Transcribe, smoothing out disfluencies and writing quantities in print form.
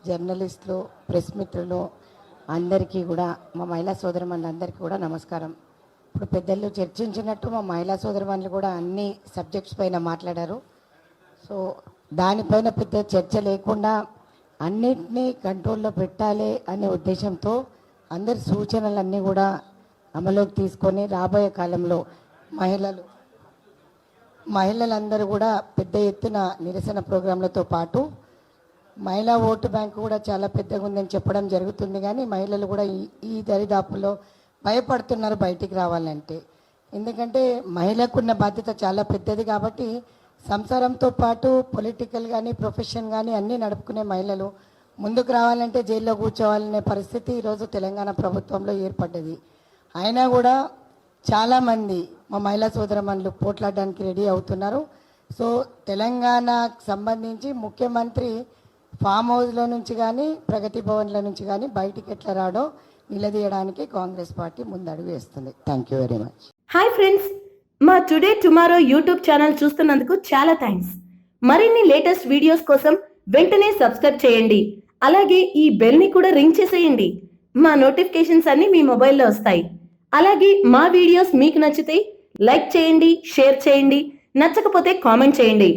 జర్నలిస్టులు, ప్రెస్ మిత్రులు అందరికీ కూడా, మా మహిళా సోదరుమణులందరికీ కూడా నమస్కారం. ఇప్పుడు పెద్దలు చర్చించినట్టు మా మహిళా సోదరుమణులు కూడా అన్ని సబ్జెక్ట్స్ పైన మాట్లాడారు. సో దానిపైన పెద్ద చర్చ లేకుండా అన్నిటినీ కంట్రోల్లో పెట్టాలి అనే ఉద్దేశంతో అందరి సూచనలన్నీ కూడా అమలులోకి తీసుకొని రాబోయే కాలంలో మహిళలందరూ కూడా పెద్ద ఎత్తున నిరసన ప్రోగ్రాంలతో పాటు మహిళా ఓటు బ్యాంకు కూడా చాలా పెద్దగా ఉందని చెప్పడం జరుగుతుంది. కానీ మహిళలు కూడా ఈ దరిదాపుల్లో భయపడుతున్నారు బయటికి రావాలంటే. ఎందుకంటే మహిళకున్న బాధ్యత చాలా పెద్దది కాబట్టి సంసారంతో పాటు పొలిటికల్ కానీ ప్రొఫెషన్ కానీ అన్నీ నడుపుకునే మహిళలు ముందుకు రావాలంటే జైల్లో కూర్చోవాలనే పరిస్థితి ఈరోజు తెలంగాణ ప్రభుత్వంలో ఏర్పడ్డది. అయినా కూడా చాలామంది మా మహిళా సోదరమణులు పోట్లాడడానికి రెడీ అవుతున్నారు. సో తెలంగాణకు సంబంధించి ముఖ్యమంత్రి ఫామ్ హౌస్లో నుంచి కానీ ప్రగతి భవన్ల నుంచి కానీ బయటికి ఎట్లా రాడో నిలదీయడానికి కాంగ్రెస్ పార్టీ ముందడుగు వేస్తుంది. Thank you very much. Hi friends, మా టుడే టుమారో యూట్యూబ్ ఛానల్ చూస్తున్నందుకు చాలా థ్యాంక్స్. మరిన్ని లేటెస్ట్ వీడియోస్ కోసం వెంటనే సబ్స్క్రైబ్ చేయండి. అలాగే ఈ బెల్ని కూడా రింగ్ చేసేయండి. మా నోటిఫికేషన్స్ అన్ని మీ మొబైల్లో వస్తాయి. అలాగే మా వీడియోస్ మీకు నచ్చితే లైక్ చేయండి, షేర్ చేయండి, నచ్చకపోతే కామెంట్ చేయండి.